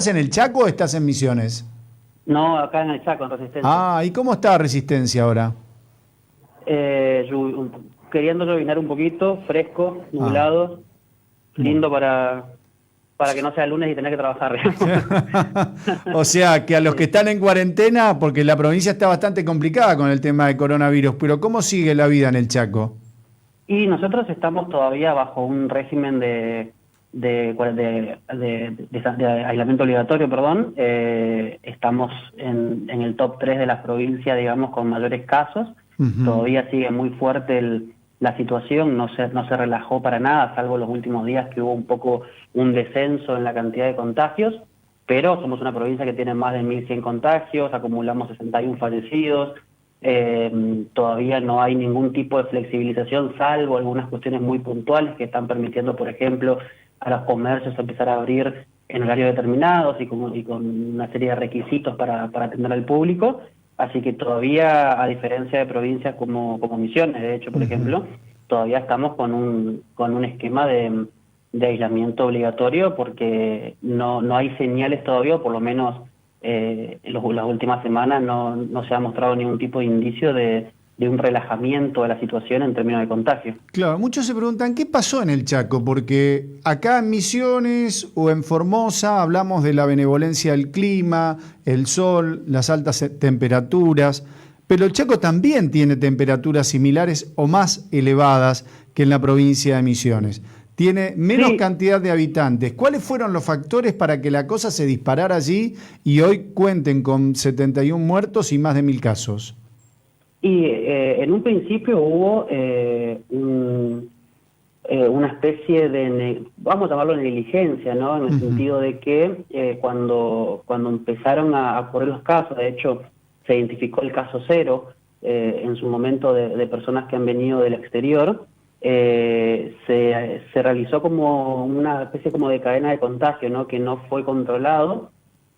estás en el Chaco o estás en Misiones? No, acá en el Chaco, en Resistencia. Ah, ¿y cómo está Resistencia ahora? Queriendo llovinar un poquito, fresco, Ah, nublado, bueno. lindo para que no sea lunes y tener que trabajar. O sea, que a los que Sí. están en cuarentena, porque la provincia está bastante complicada con el tema de coronavirus, pero ¿cómo sigue la vida en el Chaco? Y nosotros estamos todavía bajo un régimen de aislamiento obligatorio, perdón. Estamos en el top 3 de la provincia, digamos, con mayores casos. Ujú. Todavía sigue muy fuerte la situación, no se relajó para nada, salvo los últimos días que hubo un poco un descenso en la cantidad de contagios, pero somos una provincia que tiene más de 1.100 contagios, acumulamos 61 fallecidos. Todavía no hay ningún tipo de flexibilización, salvo algunas cuestiones muy puntuales que están permitiendo, por ejemplo, a los comercios empezar a abrir en horarios determinados y con una serie de requisitos para atender al público. Así que todavía, a diferencia de provincias como Misiones, de hecho, por Ujú. ejemplo, todavía estamos con un esquema de aislamiento obligatorio porque no hay señales todavía, o por lo menos las últimas semanas no se ha mostrado ningún tipo de indicio de un relajamiento de la situación en términos de contagio. Claro, muchos se preguntan qué pasó en el Chaco, porque acá en Misiones o en Formosa hablamos de la benevolencia del clima, el sol, las altas temperaturas, pero el Chaco también tiene temperaturas similares o más elevadas que en la provincia de Misiones. Tiene menos Sí, cantidad de habitantes. ¿Cuáles fueron los factores para que la cosa se disparara allí y hoy cuenten con 71 muertos y más de 1.000 casos? y en un principio hubo una especie vamos a llamarlo negligencia, ¿no? En el Ujú. sentido de que cuando empezaron a ocurrir los casos, de hecho, se identificó el caso cero en su momento de personas que han venido del exterior. Se realizó como una especie como de cadena de contagio, ¿no? Que no fue controlado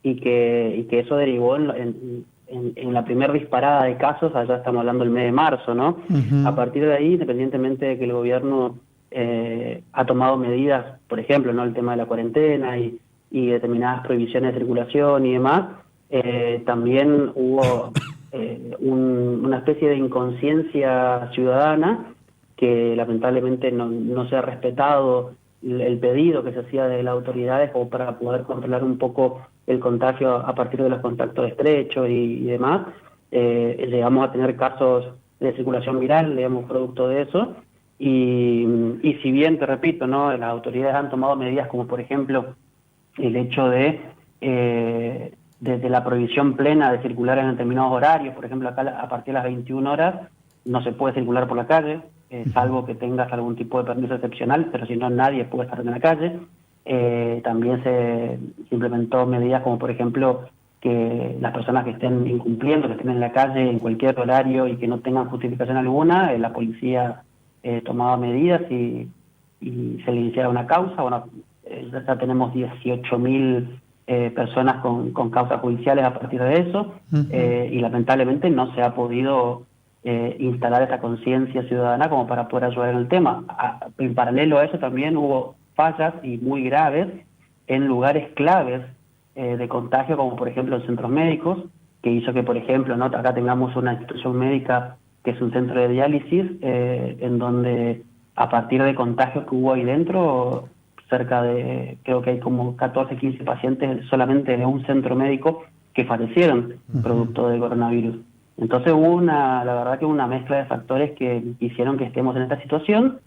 y que eso derivó en la primera disparada de casos. Allá estamos hablando del mes de marzo, ¿no? A Ujú. partir de ahí, independientemente de que el gobierno ha tomado medidas, por ejemplo, ¿no? El tema de la cuarentena y determinadas prohibiciones de circulación y demás, también hubo una especie de inconsciencia ciudadana que lamentablemente no se ha respetado el pedido que se hacía de las autoridades como para poder controlar un poco el contagio a partir de los contactos estrechos y demás. Llegamos a tener casos de circulación viral, digamos, producto de eso. Y si bien, te repito, ¿no? Las autoridades han tomado medidas como, por ejemplo, el hecho de la prohibición plena de circular en determinados horarios. Por ejemplo, acá a partir de las 21 horas no se puede circular por la calle, salvo que tengas algún tipo de permiso excepcional, pero si no, nadie puede estar en la calle. También se implementó medidas como, por ejemplo, que las personas que estén incumpliendo, que estén en la calle en cualquier horario y que no tengan justificación alguna, la policía tomaba medidas y se le iniciara una causa. Bueno, ya tenemos 18.000 personas con causas judiciales a partir de eso, Ujú. y lamentablemente no se ha podido instalar esa conciencia ciudadana como para poder ayudar en el tema. En paralelo a eso también hubo fallas y muy graves en lugares claves de contagio, como por ejemplo en centros médicos, que hizo que, por ejemplo, ¿no? Acá tengamos una institución médica que es un centro de diálisis, en donde a partir de contagios que hubo ahí dentro, creo que hay como 14, 15 pacientes solamente de un centro médico que fallecieron Ujú. producto del coronavirus. Entonces hubo la verdad que una mezcla de factores que hicieron que estemos en esta situación.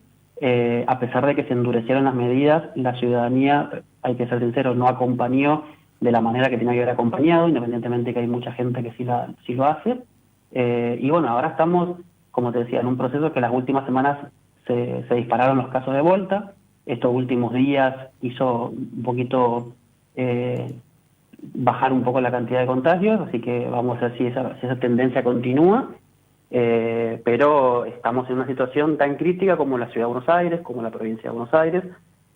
A pesar de que se endurecieron las medidas, la ciudadanía, hay que ser sincero, no acompañó de la manera que tenía que haber acompañado, independientemente de que hay mucha gente que sí lo hace. Y bueno, ahora estamos, como te decía, en un proceso que las últimas semanas se dispararon los casos de vuelta. Estos últimos días hizo un poquito bajar un poco la cantidad de contagios, así que vamos a ver si esa tendencia continúa. Pero estamos en una situación tan crítica como la Ciudad de Buenos Aires, como la provincia de Buenos Aires,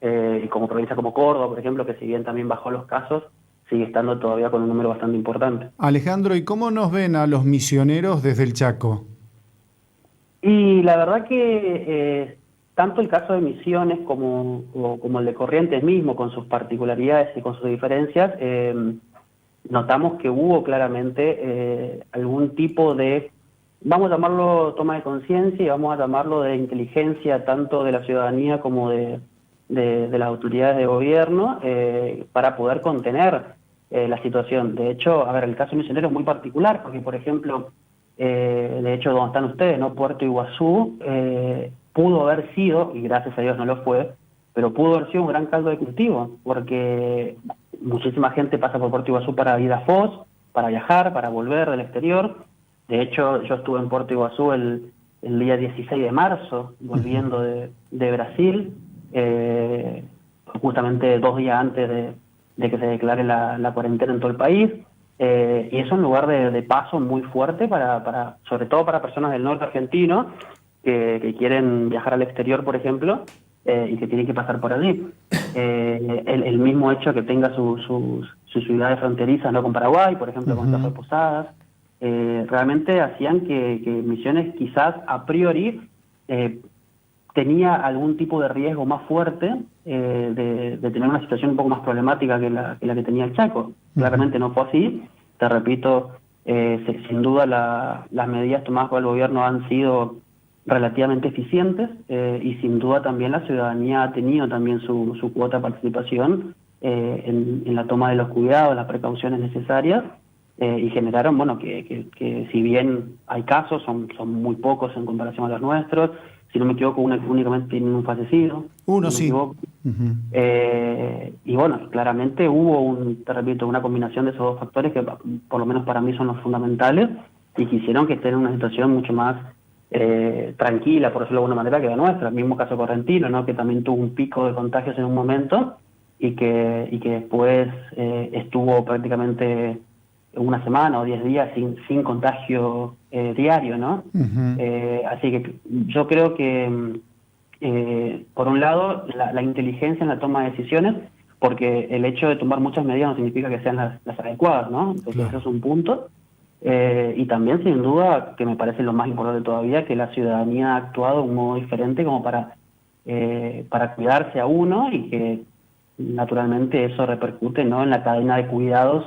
y como provincia como Córdoba, por ejemplo, que si bien también bajó los casos, sigue estando todavía con un número bastante importante. Alejandro, ¿y cómo nos ven a los misioneros desde el Chaco? Y la verdad que tanto el caso de Misiones como el de Corrientes mismo, con sus particularidades y con sus diferencias, notamos que hubo claramente algún tipo de, vamos a llamarlo toma de conciencia y vamos a llamarlo de inteligencia tanto de la ciudadanía como de las autoridades de gobierno para poder contener la situación. De hecho, a ver, el caso misionero es muy particular porque, por ejemplo, de hecho, donde están ustedes, ¿no? Puerto Iguazú, pudo haber sido, y gracias a Dios no lo fue, pero pudo haber sido un gran caldo de cultivo, porque muchísima gente pasa por Puerto Iguazú para ir a Foz, para viajar, para volver del exterior. De hecho, yo estuve en Puerto Iguazú el día 16 de marzo, volviendo de Brasil, justamente 2 días antes de que se declare la cuarentena en todo el país. Y es un lugar de paso muy fuerte, sobre todo para personas del norte argentino que quieren viajar al exterior, por ejemplo, y que tienen que pasar por allí. El mismo hecho que tenga sus ciudades fronterizas, ¿no?, con Paraguay, por ejemplo, con Cerro de Posadas, realmente hacían que Misiones quizás a priori tenía algún tipo de riesgo más fuerte de tener una situación un poco más problemática que la que tenía el Chaco. Claramente no fue así. Te repito, sin duda las medidas tomadas por el gobierno han sido relativamente eficientes y sin duda también la ciudadanía ha tenido también su cuota de participación en la toma de los cuidados, las precauciones necesarias y generaron, bueno, que si bien hay casos, son muy pocos en comparación a los nuestros. Si no me equivoco, únicamente tienen un fallecido. Uno si no sí. Y bueno, claramente hubo, te repito, una combinación de esos dos factores que por lo menos para mí son los fundamentales y que hicieron que estén en una situación mucho más tranquila, por decirlo de alguna manera, que la nuestra. El mismo caso correntino, ¿no?, que también tuvo un pico de contagios en un momento y que después estuvo prácticamente una semana o 10 días sin contagio diario, ¿no? Así que yo creo que, por un lado, la inteligencia en la toma de decisiones, porque el hecho de tomar muchas medidas no significa que sean las adecuadas, ¿no? Entonces, claro, eso es un punto. Y también, sin duda, que me parece lo más importante todavía, que la ciudadanía ha actuado de un modo diferente como para cuidarse a uno y que, naturalmente, eso repercute, ¿no?, en la cadena de cuidados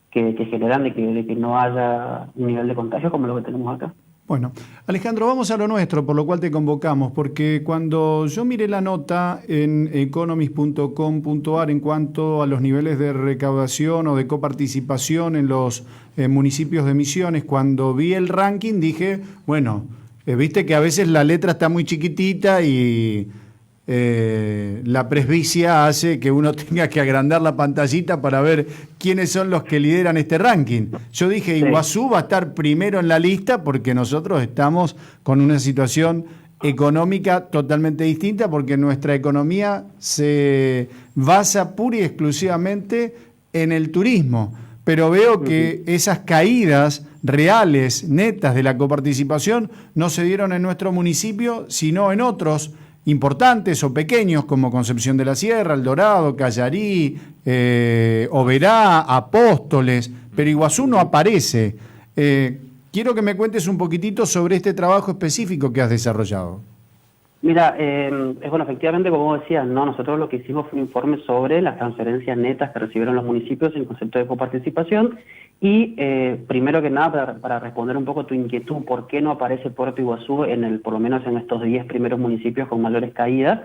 que generan de que no haya un nivel de contagio como lo que tenemos acá. Bueno, Alejandro, vamos a lo nuestro, por lo cual te convocamos, porque cuando yo miré la nota en economist.com.ar en cuanto a los niveles de recaudación o de coparticipación en los municipios de Misiones, cuando vi el ranking dije, bueno, viste que a veces la letra está muy chiquitita y la presbicia hace que uno tenga que agrandar la pantallita para ver quiénes son los que lideran este ranking. Yo dije, Iguazú va a estar primero en la lista porque nosotros estamos con una situación económica totalmente distinta, porque nuestra economía se basa pura y exclusivamente en el turismo. Pero veo que esas caídas reales, netas de la coparticipación no se dieron en nuestro municipio, sino en otros importantes o pequeños como Concepción de la Sierra, El Dorado, Callarí, Oberá, Apóstoles, pero Iguazú no aparece. Quiero que me cuentes un poquitito sobre este trabajo específico que has desarrollado. Mira, bueno, efectivamente, como vos decías, no, nosotros lo que hicimos fue un informe sobre las transferencias netas que recibieron los municipios en concepto de coparticipación y, primero que nada, para responder un poco tu inquietud, ¿por qué no aparece Puerto Iguazú por lo menos en estos 10 primeros municipios con mayores caídas?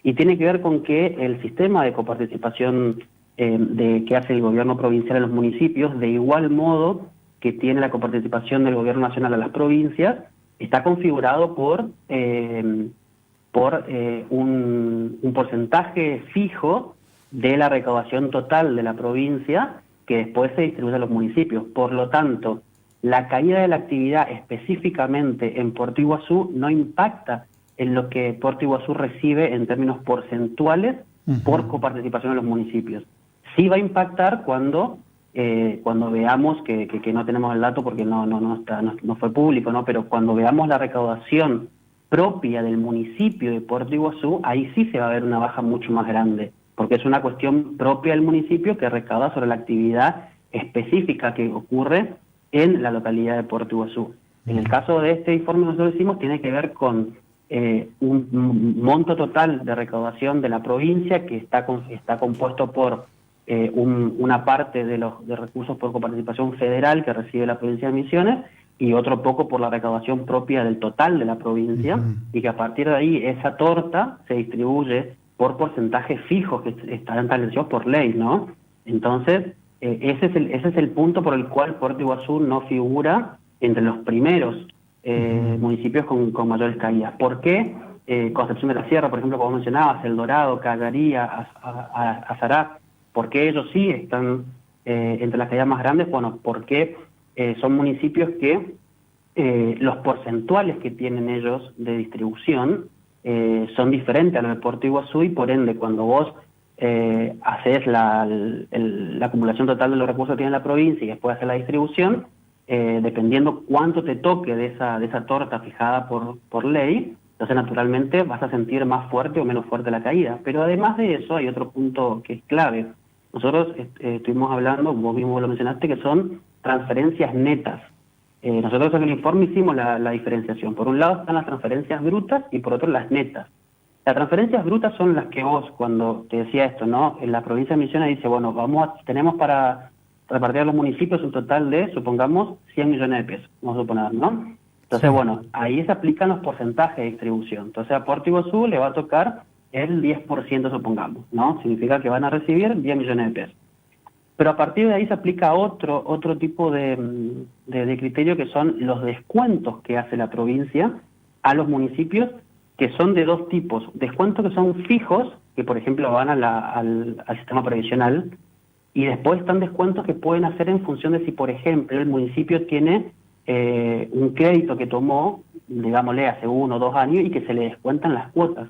Y tiene que ver con que el sistema de coparticipación que hace el gobierno provincial en los municipios, de igual modo que tiene la coparticipación del gobierno nacional a las provincias, está configurado por un porcentaje fijo de la recaudación total de la provincia que después se distribuye a los municipios. Por lo tanto, la caída de la actividad específicamente en Puerto Iguazú no impacta en lo que Puerto Iguazú recibe en términos porcentuales por coparticipación en los municipios. Sí va a impactar cuando veamos que no tenemos el dato porque no fue público, ¿no? Pero cuando veamos la recaudación propia del municipio de Puerto Iguazú, ahí sí se va a ver una baja mucho más grande, porque es una cuestión propia del municipio que recauda sobre la actividad específica que ocurre en la localidad de Puerto Iguazú. En el caso de este informe que nosotros hicimos, tiene que ver con un monto total de recaudación de la provincia que está compuesto por una parte de recursos por coparticipación federal que recibe la provincia de Misiones y otro poco por la recaudación propia del total de la provincia, y que a partir de ahí esa torta se distribuye por porcentajes fijos que están establecidos por ley, ¿no? Entonces, ese es el punto por el cual Puerto Iguazú no figura entre los primeros municipios con mayores caídas. ¿Por qué? Concepción de la Sierra, por ejemplo, como mencionabas, El Dorado, Cagaría, Azará, ¿por qué ellos sí están entre las caídas más grandes? Bueno, porque son municipios que los porcentuales que tienen ellos de distribución son diferentes a los de Puerto Iguazú, y por ende, cuando vos haces la acumulación total de los recursos que tiene la provincia y después haces la distribución, dependiendo cuánto te toque de esa torta fijada por ley, entonces naturalmente vas a sentir más fuerte o menos fuerte la caída. Pero además de eso hay otro punto que es clave. Nosotros estuvimos hablando, vos mismo lo mencionaste, que son transferencias netas. Nosotros en el informe hicimos la diferenciación. Por un lado están las transferencias brutas y por otro las netas. Las transferencias brutas son las que vos, cuando te decía esto, ¿no? En la provincia de Misiones dice, bueno, tenemos para repartir a los municipios un total de, supongamos, 100 millones de pesos, vamos a suponer, ¿no? Entonces, bueno, ahí se aplican los porcentajes de distribución. Entonces a Puerto Iguazú le va a tocar el 10%, supongamos, ¿no? Significa que van a recibir 10 millones de pesos. Pero a partir de ahí se aplica otro tipo de criterio, que son los descuentos que hace la provincia a los municipios, que son de dos tipos. Descuentos que son fijos, que por ejemplo van al sistema previsional, y después están descuentos que pueden hacer en función de si, por ejemplo, el municipio tiene un crédito que tomó, digámosle, hace 1 o 2 años y que se le descuentan las cuotas.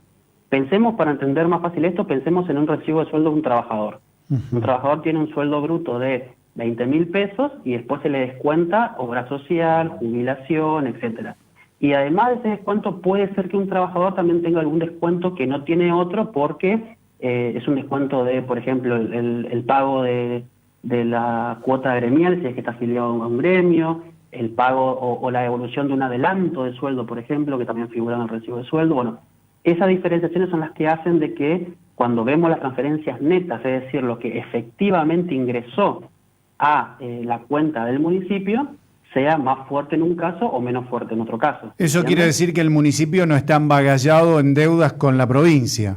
Pensemos, para entender más fácil esto, pensemos en un recibo de sueldo de un trabajador. Un trabajador tiene un sueldo bruto de 20.000 pesos y después se le descuenta obra social, jubilación, etcétera. Y además de ese descuento, puede ser que un trabajador también tenga algún descuento que no tiene otro, porque es un descuento de, por ejemplo, el pago de la cuota gremial, si es que está afiliado a un gremio, el pago o la devolución de un adelanto de sueldo, por ejemplo, que también figura en el recibo de sueldo. Bueno, esas diferenciaciones son las que hacen de que cuando vemos las transferencias netas, es decir, lo que efectivamente ingresó a la cuenta del municipio, sea más fuerte en un caso o menos fuerte en otro caso. Eso quiere decir que el municipio no está embagallado en deudas con la provincia.